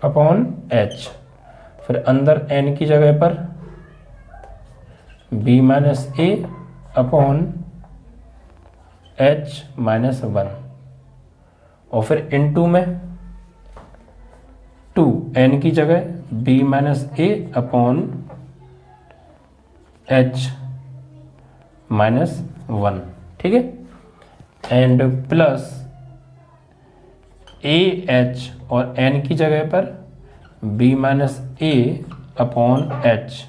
upon h, फिर अंदर n की जगह पर b minus a upon h minus one, और फिर इंटू में 2 n की जगह b minus a upon h minus one. ठीक है, एंड प्लस AH और n की जगह पर b minus a upon h,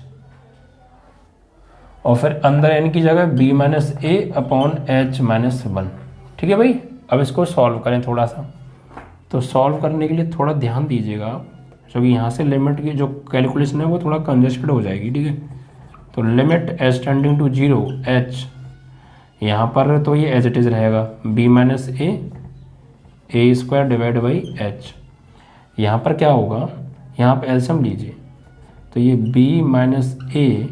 और फिर अंदर n की जगह b minus a upon h minus one. ठीक है भाई, अब इसको सॉल्व करें थोड़ा सा। तो सॉल्व करने के लिए थोड़ा ध्यान दीजिएगा आप, क्योंकि यहाँ से लिमिट की जो कैलकुलेशन है वो थोड़ा कंजेस्टेड हो जाएगी। ठीक है, तो limit H tending to 0 h, यहाँ पर तो ये एज इट इज़ रहेगा b minus a square divide by h। यहाँ पर क्या होगा, यहाँ पर एलसीएम लीजिए, तो ये b माइनस ए,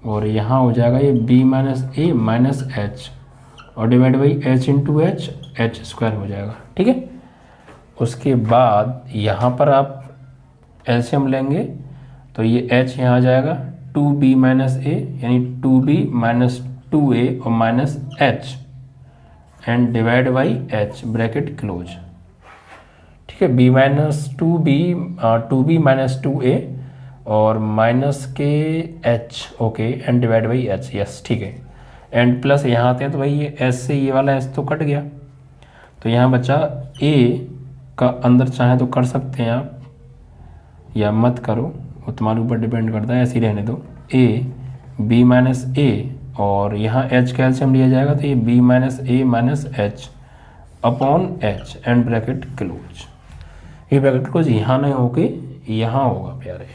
और यहाँ हो जाएगा ये b minus A minus h, और divide by H into H, H square हो जाएगा। ठीक है, उसके बाद यहाँ पर आप एलसीएम लेंगे तो ये h यहाँ आ जाएगा 2b माइनस ए, यानी 2b माइनस 2a और minus h and divide by h bracket close. ठीक है, b minus 2b minus 2a और माइनस के h, okay, and divide by h, yes ठीक है। एंड प्लस यहाँ आते हैं तो भाई ये s से ये वाला s तो कट गया, तो यहाँ बचा a का अंदर चाहे तो कर सकते हैं आप या मत करो, वो तुम्हारे ऊपर डिपेंड करता है, ऐसे ही रहने दो। a b माइनस a और यहाँ h का एलसीएम लिया जाएगा तो ये b minus a minus h upon h and bracket close. ये ब्रैकेट क्लोज यहाँ नहीं होके यहाँ होगा प्यारे।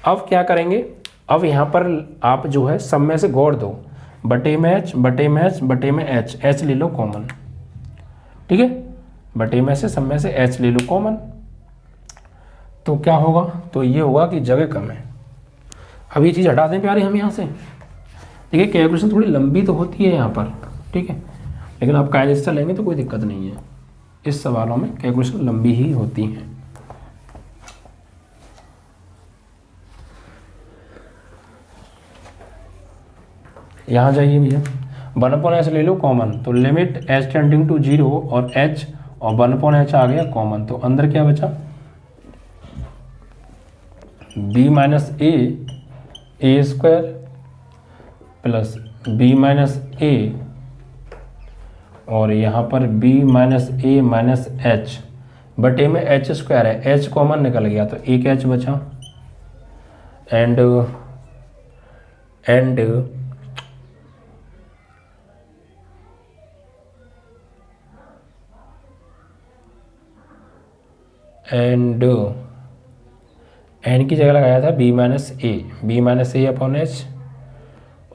अब क्या करेंगे, अब यहाँ पर आप जो है सब में से गौर दो, बटे में h, बटे में h, बटे में h, h ले लो कॉमन। ठीक है, बटे में से सब में से h ले लो कॉमन, तो क्या होगा, तो ये होगा कि जगह कम है। अब ये चीज़ हटा दें प्यारे हम यहाँ से। ठीक है, कैलकुलेशन थोड़ी लंबी तो होती है यहाँ पर, ठीक है, लेकिन आप कायदे से चलेंगे तो कोई दिक्कत नहीं है। इस सवालों में कैलकुलेशन लंबी ही होती हैं। यहाँ जाइए भैया, 1/h ले लो कॉमन, तो लिमिट h टेंडिंग टू 0 और h और 1/h आ गया कॉमन, तो अंदर क्या बचा, b minus a square plus b minus A और यहाँ पर b minus A minus h बटे में h स्क्वायर है, h कॉमन निकल गया तो एक h बचा एंड एन की जगह लगाया था b minus a upon H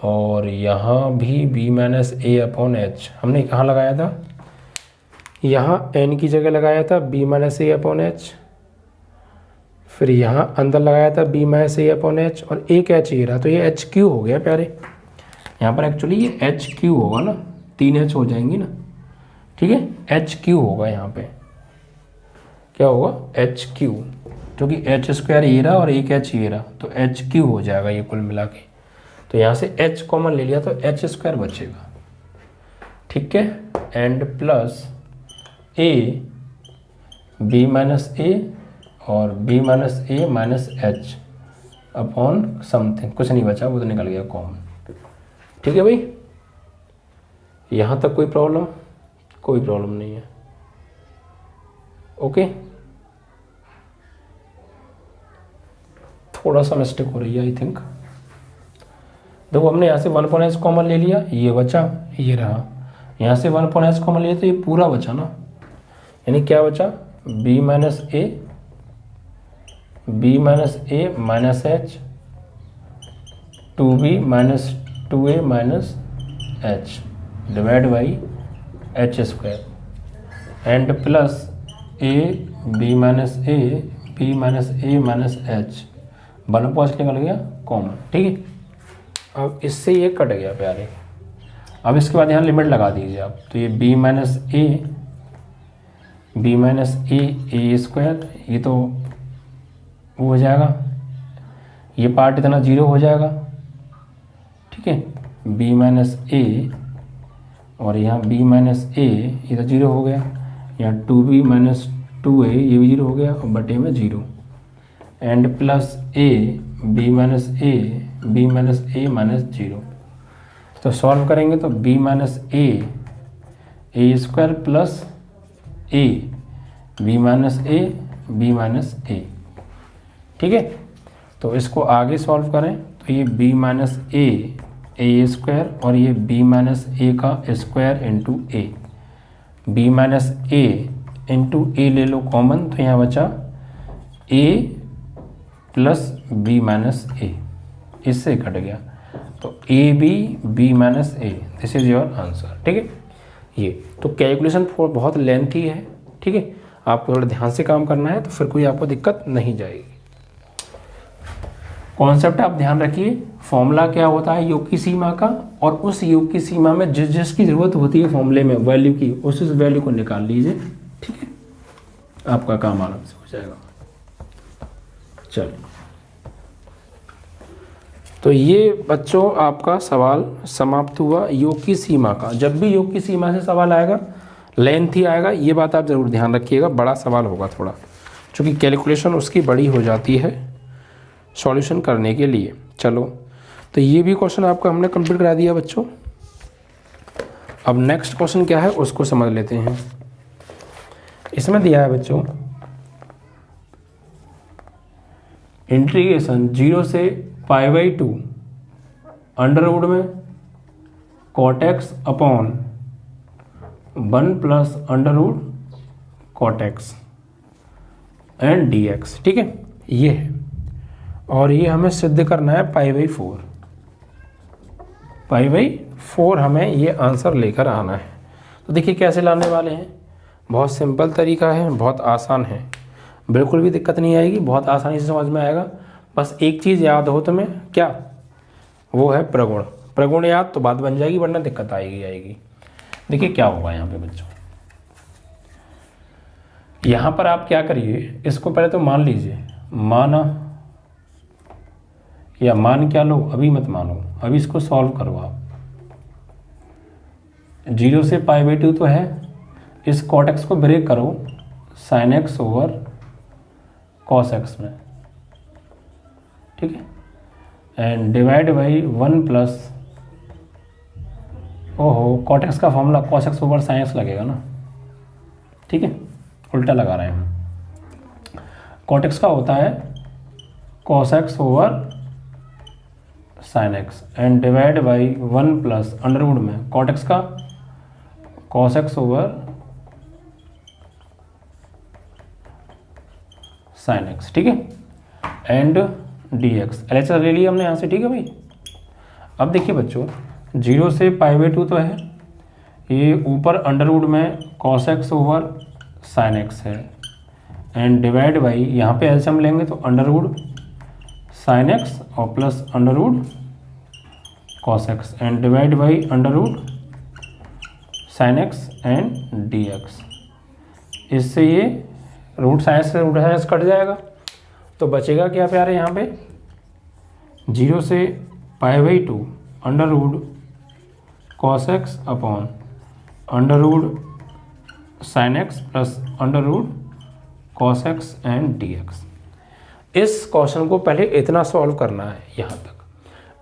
और यहाँ भी b minus a upon H. हमने कहाँ लगाया था, यहाँ n की जगह लगाया था b minus a upon H, फिर यहाँ अंदर लगाया था b minus a upon H और एक h ये रहा, तो ये एच क्यू हो गया प्यारे। यहाँ पर एक्चुअली ये एच क्यू होगा ना, 3h हो जाएंगी ना। ठीक है, एच क्यू होगा, यहाँ पे क्या होगा, एच क्यू, क्योंकि एच स्क्वायर ये रहा और एक एच ये रहा, तो एच क्यू हो जाएगा ये कुल मिला के। तो यहाँ से एच कॉमन ले लिया तो एच स्क्वायर बचेगा। ठीक है, and plus A B minus A और b minus A minus H upon something, कुछ नहीं बचा, वो तो निकल गया कॉमन। ठीक है भाई, यहाँ तक कोई प्रॉब्लम, कोई प्रॉब्लम नहीं है। ओके, थोड़ा सा मिस्टेक हो रही है आई थिंक। देखो हमने यहाँ से 1/h कॉमन ले लिया, ये बचा, ये रहा, यहाँ से 1/h कॉमन लिया तो ये पूरा बचा ना, यानी क्या बचा, b minus A minus H 2b minus 2a minus H divide by H square and plus b minus A minus H 1/h निकल गया कॉमन। ठीक है, अब इससे ये कट गया प्यारे। अब इसके बाद यहाँ लिमिट लगा दीजिए आप, तो ये b माइनस ए स्क्वायर, ये तो वो हो जाएगा, ये पार्ट इतना 0 हो जाएगा। ठीक है, b माइनस ए और यहाँ b माइनस ए ये तो 0 हो गया, यहाँ 2b माइनस 2a ये भी 0 हो गया और बटे में 0 and plus b minus A minus 0। तो सॉल्व करेंगे तो b minus a square plus b minus ए। ठीक है, तो इसको आगे सॉल्व करें तो ये b माइनस ए स्क्वायर और ये b माइनस ए का स्क्वायर इंटू ए, b माइनस ए इंटू ए ले लो कॉमन, तो यहाँ बचा a प्लस b माइनस ए, इससे कट गया, तो b minus A, this is your answer. ठीक है, ये तो कैलकुलेशन बहुत लेंथी है। ठीक है, आपको थोड़ा ध्यान से काम करना है तो फिर कोई आपको दिक्कत नहीं जाएगी। कॉन्सेप्ट आप ध्यान रखिए, फॉर्मूला क्या होता है योग की सीमा का, और उस योग की सीमा में जिसकी ज़रूरत होती है फॉर्मूले में वैल्यू की, उस वैल्यू को निकाल लीजिए, ठीक है, आपका काम आराम से हो जाएगा। चलिए, तो ये बच्चों आपका सवाल समाप्त हुआ योग की सीमा का। जब भी योग की सीमा से सवाल आएगा लेंथ ही आएगा, ये बात आप ज़रूर ध्यान रखिएगा, बड़ा सवाल होगा थोड़ा, क्योंकि कैलकुलेशन उसकी बड़ी हो जाती है सॉल्यूशन करने के लिए। चलो, तो ये भी क्वेश्चन आपका हमने कंप्लीट करा दिया बच्चों। अब नेक्स्ट क्वेश्चन क्या है उसको समझ लेते हैं। इसमें दिया है बच्चों इंटीग्रेशन 0 से π/2 अंडर रूट में cot x upon 1 plus under root cot x and dx, ठीक है, ये है। और ये हमें सिद्ध करना है π/4, π/4 हमें ये आंसर लेकर आना है। तो देखिए कैसे लाने वाले हैं, बहुत सिंपल तरीका है, बहुत आसान है, बिल्कुल भी दिक्कत नहीं आएगी, बहुत आसानी से समझ में आएगा। बस एक चीज़ याद हो तुम्हें, क्या, वो है प्रगुण। प्रगुण याद तो बात बन जाएगी, वरना दिक्कत आएगी। देखिए क्या होगा यहाँ पे बच्चों, यहाँ पर आप क्या करिए, इसको पहले तो मान लीजिए, माना या मान क्या लो, अभी मत मानो, अभी इसको सॉल्व करो आप। 0 से π/2 तो है, इस cot x को ब्रेक करो sin x over cos x में, ठीक है, एंड डिवाइड बाई 1 प्लस, ओहो cot x का formula cos x over sin x लगेगा ना, ठीक है, उल्टा लगा रहे हैं हम। cot x का होता है cos x over sin x and divide by 1 plus under root में cot x का cos x over sin x, ठीक है, एंड dx। LHS ले लिया हमने यहाँ से, ठीक है भाई। अब देखिए बच्चों 0 से π/2 तो है, ये ऊपर अंडर रूट में cos x over sin x है, एंड डिवाइड बाई, यहाँ पे एलसीएम लेंगे तो अंडर रूट sin x और plus under root cos x and divide by under root sin x and dx। इससे ये रूट साइंस से रूट साइंस कट जाएगा, तो बचेगा क्या प्यारे, यहाँ पे 0 से π/2 under root cos x upon under root sin x plus under root cos x and dx। इस क्वेश्चन को पहले इतना सॉल्व करना है यहाँ तक।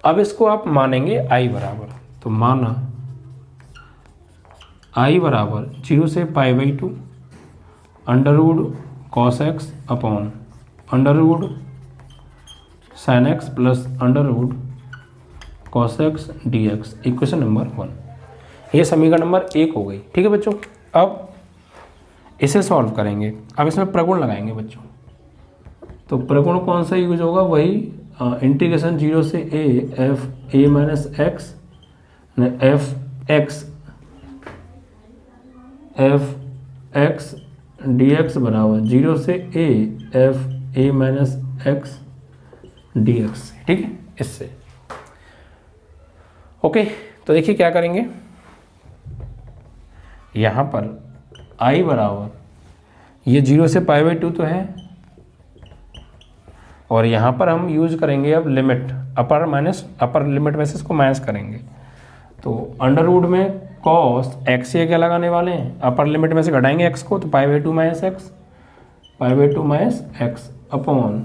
अब इसको आप मानेंगे i बराबर, तो माना i बराबर 0 से π/2 under root cos x upon under root sin x plus under root cos x dx, equation number 1। ये समीकरण नंबर 1 हो गई, ठीक है बच्चों। अब इसे सॉल्व करेंगे, अब इसमें प्रगुण लगाएंगे बच्चों। तो प्रगुण कौन सा यूज होगा, वही इंटीग्रेशन 0 से a minus x f(x) dx बराबर 0 से a माइनस एक्स dx, ठीक है, इससे। ओके, तो देखिए क्या करेंगे, यहाँ पर i बराबर ये 0 से π/2 तो है, और यहाँ पर हम यूज करेंगे अब लिमिट, अपर लिमिट में से इसको माइनस करेंगे। तो अंडर रूट में cos x, ये क्या लगाने वाले हैं, अपर लिमिट में से घटाएंगे x को, तो π/2 minus x upon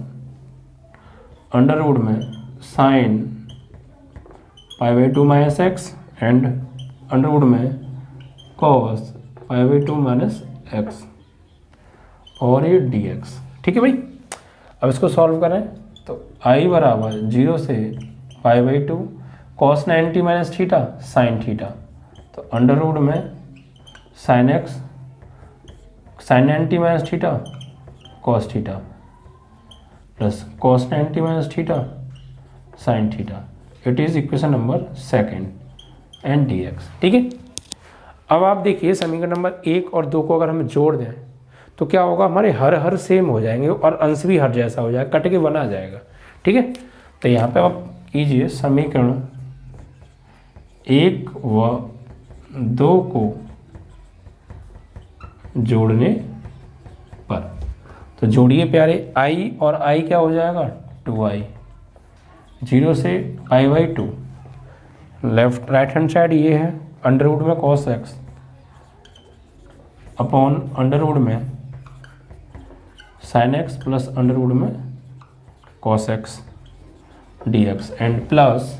under root में sine π/2 minus x and under root में cos π/2 माइनस x और ये dx, ठीक है भाई। अब इसको सॉल्व करें तो i बराबर 0 से π/2 cos 90 minus theta sine theta, तो अंडर रूट में sine x sine 90 minus theta cos theta plus cos 90 minus theta sine theta, it is equation number 2 and dx, ठीक है। अब आप देखिए समीकरण नंबर 1 और 2 को अगर हम जोड़ दें तो क्या होगा, हमारे हर सेम हो जाएंगे और अंश भी हर जैसा हो जाएगा, कट के बना जाएगा, ठीक है। तो यहाँ पे आप कीजिए समीकरण 1 व 2 को जोड़ने पर, तो जोड़िए प्यारे, i और i क्या हो जाएगा 2i, 0 से i/2, left right hand side ये है अंडर रूट में cos x upon under root में sin x plus under root में cos x dx and plus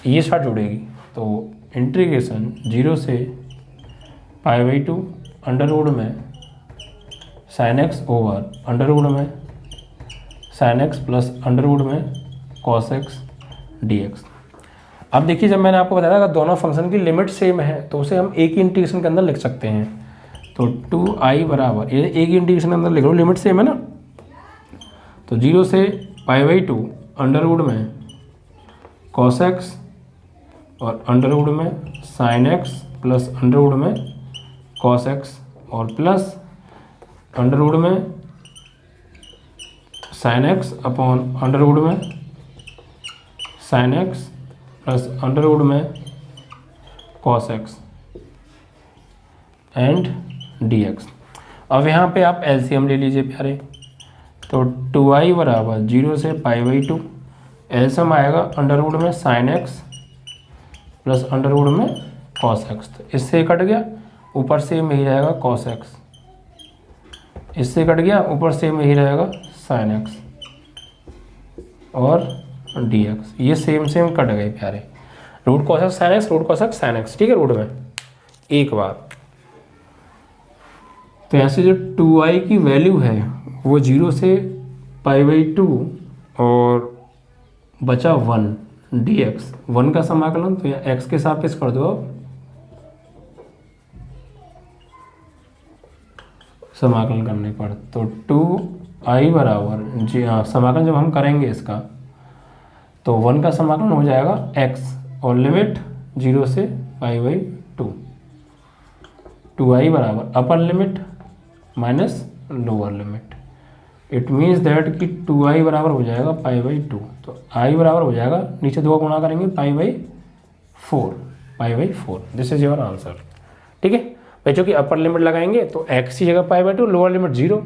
ये साइड जुड़ेगी, तो इंटीग्रेशन 0 से π/2 अंडर रूट में sin x over under root में sin x plus under root में cos x dx। अब देखिए, जब मैंने आपको बताया था कि दोनों फंक्शन की लिमिट सेम है तो उसे हम एक ही इंटीग्रेशन के अंदर लिख सकते हैं। तो 2i बराबर, ये एक ही इंटीग्रेशन के अंदर लिख लो, लिमिट सेम है ना, तो 0 से π/2 अंडर रूट में cos x और अंडर रूट में sin x plus under root में cos x और प्लस अंडर रूट में sin x upon under root में sin x plus under root में cos x एंड dx। अब यहाँ पे आप एलसीएम ले लीजिए प्यारे, तो 2i बराबर 0 से π/2, एलसीएम आएगा अंडर रूट में sin x plus under root में cos x, तो इससे कट गया, ऊपर से में ही रहेगा cos x, इससे कट गया, ऊपर से में ही रहेगा sin x और dx, ये सेम कट गए प्यारे, root cos x sin x, root cos x sin x, ठीक है, रूट में एक बार। तो ऐसे जो 2i की वैल्यू है वो 0 से π/2 और बचा 1 dx, 1 का समाकलन, तो यहाँ x के सापेक्ष कर दो अब समाकलन करने पर, तो 2i बराबर जी, हाँ समाकलन जब हम करेंगे इसका तो 1 का समाकलन हो जाएगा x और लिमिट 0 से π/2, 2i बराबर upper limit minus lower limit, it means that कि 2i बराबर हो जाएगा π/2, तो i बराबर हो जाएगा, नीचे 2 गुणा करेंगे π/4, दिस इज योर आंसर। ठीक है बच्चों की अपर लिमिट लगाएंगे तो x की जगह π/2, लोअर लिमिट 0,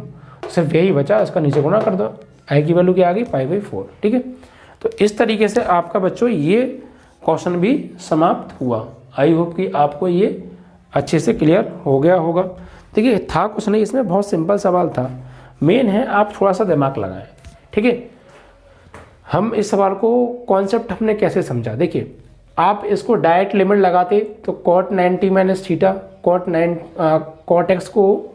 सिर्फ यही बचा, इसका नीचे गुणा कर दो, i की वैल्यू क्या आ गई π/4। ठीक है, तो इस तरीके से आपका बच्चों ये क्वेश्चन भी समाप्त हुआ। आई होप कि आपको ये अच्छे से क्लियर हो गया होगा। देखिए था कुछ नहीं, इसमें बहुत सिंपल सवाल था, मेन है आप थोड़ा सा दिमाग लगाएं। ठीक है, हम इस सवाल को कॉन्सेप्ट हमने कैसे समझा, देखिए आप इसको डायरेक्ट लिमिट लगाते तो cot 90 minus theta, cot x को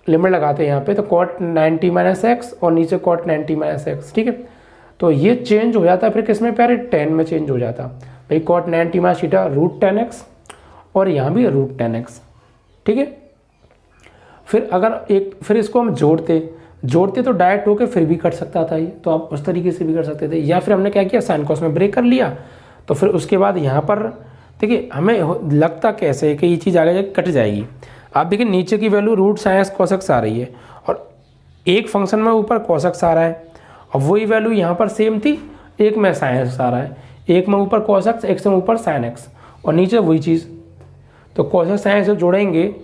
लिमिट लगाते हैं यहाँ पे, तो cot 90 माइनस एक्स और नीचे cot 90 माइनस एक्स। ठीक है, तो ये चेंज हो जाता है फिर किसमें प्यारे, tan में चेंज हो जाता भाई, cot 90 minus theta root 10x और यहाँ भी रूट 10x। ठीक है, फिर अगर फिर इसको हम जोड़ते तो डायरेक्ट होके फिर भी कट सकता था ये, तो आप उस तरीके से भी कर सकते थे, या फिर हमने क्या किया साइन कॉस में ब्रेक कर लिया, तो फिर उसके बाद यहाँ पर देखिए हमें लगता कैसे है कि ये चीज़ आगे जाके कट जाएगी। आप देखिए नीचे की value root sine cos x आ रही है और एक फंक्शन में ऊपर cos x आ रहा है, और वही वैल्यू यहाँ पर सेम थी, एक में sin x आ रहा है, एक में ऊपर cos x, एक में ऊपर sin x और नीचे वही चीज़। तो cos x sin x जब जोड़ेंगे,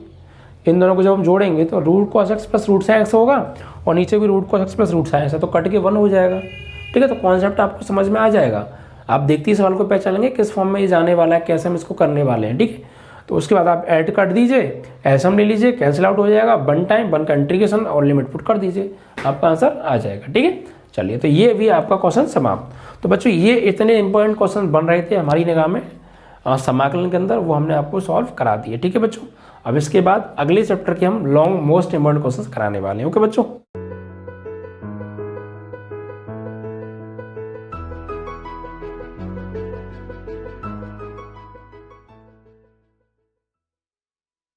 इन दोनों को जब हम जोड़ेंगे तो root cos x plus root sin x होगा और नीचे भी root cos x plus root sin x है, तो कट के 1 हो जाएगा। ठीक है, तो कॉन्सेप्ट आपको समझ में आ जाएगा, आप देखते ही सवाल को पहचानेंगे किस फॉर्म में ये जाने वाला है, कैसे हम इसको करने वाले हैं। ठीक है, तो उसके बाद आप ऐड कर दीजिए, एसम ले लीजिए, कैंसिल आउट हो जाएगा, 1 टाइम 1 का इंटीग्रेशन और लिमिट पुट कर दीजिए, आपका आंसर आ जाएगा। ठीक है, चलिए तो ये भी आपका क्वेश्चन समाप्त। तो बच्चों ये इतने इंपॉर्टेंट क्वेश्चन बन रहे थे हमारी निगाह में समाकलन के अंदर, वो हमने आपको सॉल्व करा दिए। ठीक है बच्चों, अब इसके बाद अगले चैप्टर के हम लॉन्ग मोस्ट इंपॉर्टेंट क्वेश्चन कराने वाले हैं। ओके बच्चों।